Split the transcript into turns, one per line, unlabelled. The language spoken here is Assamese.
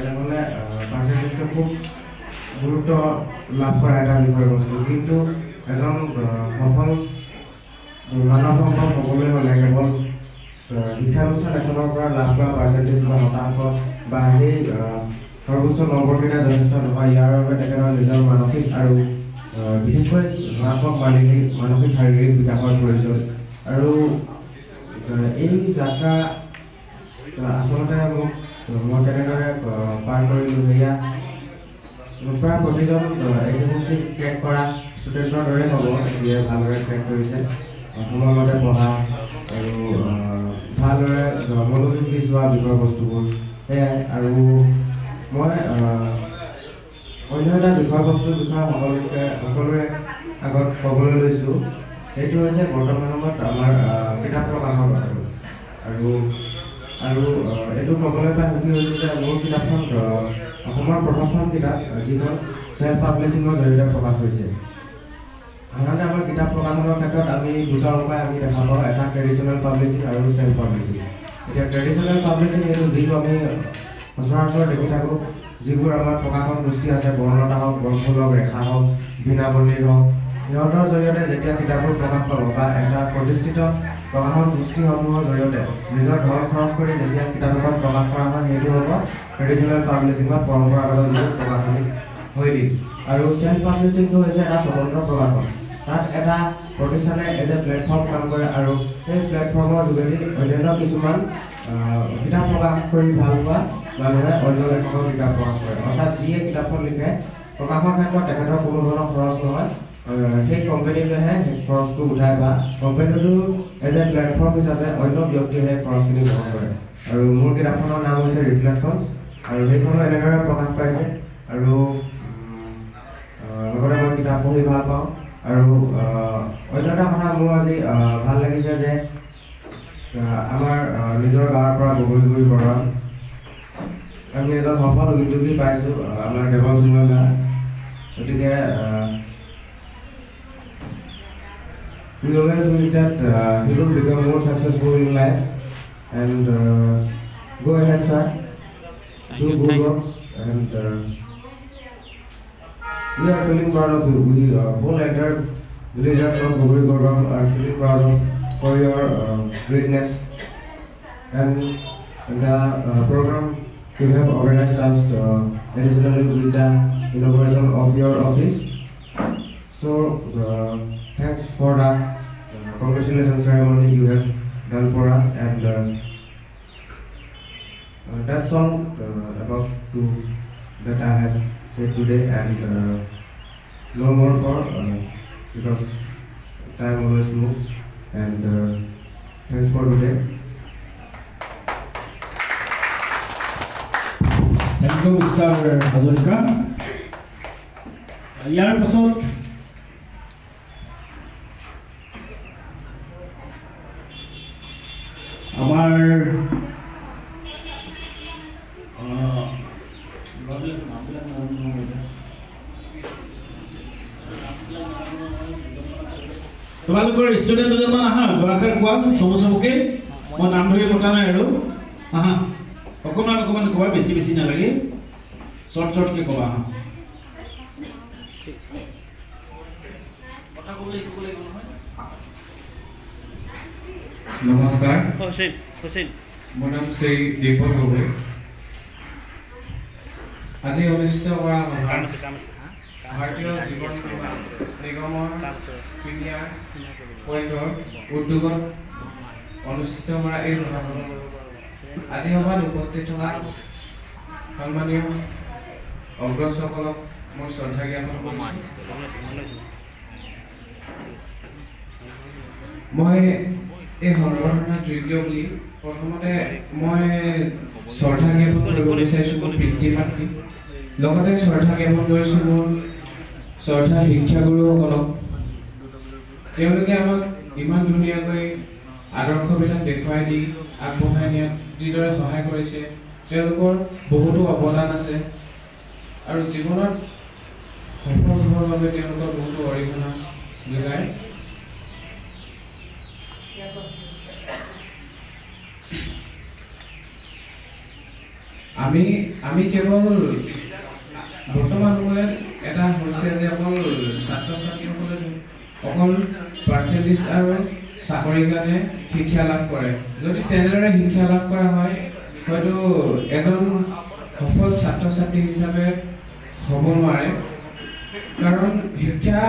পাৰ্চেণ্টেজটো খুব গুৰুত্ব লাভ কৰা এটা বিষয়বস্তু, কিন্তু এজন সফল মানৱ সম্পদ হ'বলৈ হ'লে কেৱল শিক্ষানুষ্ঠান এখনৰ পৰা লাভ কৰা পাৰ্চেণ্টেজ বা শতাংশ বা সেই সৰ্বোচ্চ নম্বৰকেইটা যথেষ্ট নহয়। ইয়াৰ বাবে তেখেতৰ নিজৰ মানসিক আৰু বিশেষকৈ ধনাত্মক মানসিক শাৰীৰিক বিকাশৰ প্ৰয়োজন। আৰু এই যাত্ৰা আচলতে মই কেনেদৰে পাৰ কৰিলোঁ সেয়া প্ৰায় প্ৰতিজন SSLC ক্ৰেক কৰা ষ্টুডেণ্টৰ দৰে হ'ব, যিয়ে ভালদৰে ক্ৰেক কৰিছে, সময়মতে পঢ়া আৰু ভালদৰে মনোযোগ দি চোৱা বিষয়বস্তুবোৰ সেয়াই। আৰু মই অন্য এটা বিষয়বস্তুৰ বিষয়ে সকলোৰে আগত ক'বলৈ লৈছোঁ, সেইটো হৈছে বৰ্তমান সময়ত আমাৰ কিতাপ প্ৰকাশৰ কথাটো। আৰু এইটো ক'বলৈ পাই সুখী হৈছোঁ যে মোৰ কিতাপখন অসমৰ প্ৰথমখন কিতাপ, যিখন চেল্ফ পাব্লিছিঙৰ জৰিয়তে প্ৰকাশ হৈছে। সাধাৰণতে আমাৰ কিতাপ প্ৰকাশনৰ ক্ষেত্ৰত আমি দুটা উপায় আমি দেখা পাওঁ, এটা ট্ৰেডিশ্যনেল পাব্লিছিং আৰু চেল্ফ পাব্লিছিং। এতিয়া ট্ৰেডিশ্যনেল পাব্লিছিং এইটো যিটো আমি সচৰাচৰ দেখি থাকোঁ, যিবোৰ আমাৰ প্ৰকাশন গোষ্ঠী আছে, বৰ্ণতা হওক, বনফুল হওক, ৰেখা হওক, বীণাবলীৰ হওক, সিহঁতৰ জৰিয়তে যেতিয়া কিতাপবোৰ প্ৰকাশ পাব বা এটা প্ৰতিষ্ঠিত প্ৰকাশন গোষ্ঠীসমূহৰ জৰিয়তে নিজৰ ধন খৰচ কৰি যেতিয়া কিতাপ এখন প্ৰকাশ কৰা হয়, সেইটো হ'ব ট্ৰেডিশ্যনেল পাব্লিছিং বা পৰম্পৰাগত যিটো প্ৰকাশনী শৈলী। আৰু চেল্ফ পাব্লিছিংটো হৈছে এটা স্বতন্ত্ৰ প্ৰকাশন। তাত এটা প্ৰতিষ্ঠানে এজ এ প্লেটফৰ্ম কাম কৰে আৰু সেই প্লেটফৰ্মৰ যোগেদি অন্যান্য কিছুমান কিতাপ প্ৰকাশ কৰি ভাল পোৱা মানুহে অন্য লেখকৰ কিতাপ প্ৰকাশ কৰে। অৰ্থাৎ যিয়ে কিতাপখন লিখে, প্ৰকাশৰ ক্ষেত্ৰত তেখেতৰ কোনো ধৰণৰ খৰচ নহয়, সেই কোম্পানীটোৱেহে সেই খৰচটো উঠায় বা কোম্পানীটো এজ এ প্লেটফৰ্ম হিচাপে অন্য ব্যক্তিয়ে সেই খৰচখিনি বহন কৰে। আৰু মোৰ কিতাপখনৰ নাম হৈছে ৰিফ্লেকশ্যনছ, আৰু সেইখনো এনেদৰে প্ৰকাশ পাইছে। আৰু লগতে মই কিতাপ পঢ়ি ভাল পাওঁ। আৰু অন্য এটা কথা মোৰ আজি ভাল লাগিছে যে আমাৰ নিজৰ গাঁৱৰ পৰা বগৰীগুৰি বৰুৱা আমি এজন সফল উদ্যোগী পাইছোঁ, আমাৰ দেৱন সিংহ দা। গতিকে we always wish that he will become more successful in life, and go ahead, sir, do good works, and we are feeling proud of you. We whole entire villagers of Bogori Gorgam are feeling proud for your greatness and the program you have organized us additionally with the inauguration of your office. So thanks for the congratulations ceremony you have done for us, and that's all about that I have said today, and no more for because time always moves, and thanks for today.
Thank you, Mr. Hazarika. ইয়াৰ পাছত আমাৰ তোমালোকৰ ষ্টুডেণ্ট দুজনমান আহা, দুআষাৰ কোৱা চমুকে। মই নাম ধৰি পতা নাই আৰু আহা, অকণমান ক'বা, বেছি নালাগে, শ্বৰ্টকৈ ক'বা। আহা,
নমস্কাৰ, মোৰ নাম শ্ৰী দীপক গগৈ। আজি অনুষ্ঠিত কৰা ভাৰতীয় জীৱন বীমা নিগমৰ প্ৰিমিয়াৰ পইণ্টৰ উদ্যোগত অনুষ্ঠিত কৰা এই সভাখন আজি সভাত উপস্থিত থকা সন্মানীয় অগ্ৰজসকলক মোৰ শ্ৰদ্ধা জ্ঞাপন কৰিছোঁ। মই এই সম্বৰ্ধনাৰ যোগ্য বুলি প্ৰথমতে মই শ্ৰদ্ধা জ্ঞাপন কৰিব বিচাৰিছোঁ মোৰ পিতৃ মাতৃ, লগতে শ্ৰদ্ধা জ্ঞাপন কৰিছোঁ মোৰ শ্ৰদ্ধা শিক্ষাগুৰুসকলক। তেওঁলোকে আমাক ইমান ধুনীয়াকৈ আদৰ্শবিলাক দেখুৱাই দি আগবঢ়াই নিয়াত যিদৰে সহায় কৰিছে, তেওঁলোকৰ বহুতো অৱদান আছে আৰু জীৱনত সফল হ'বৰ বাবে তেওঁলোকৰ বহুতো অৰিহণা যোগায়। আমি কেৱল বৰ্তমান সময়ত এটা হৈছে যে অকল ছাত্ৰ ছাত্ৰীসকলে অকল পাৰ্চেণ্টেজ আৰু চাকৰিৰ কাৰণে শিক্ষা লাভ কৰে যদি তেনেদৰে শিক্ষা লাভ কৰা হয় হয়তো এজন সফল ছাত্ৰ ছাত্ৰী হিচাপে হ'ব নোৱাৰে কাৰণ শিক্ষা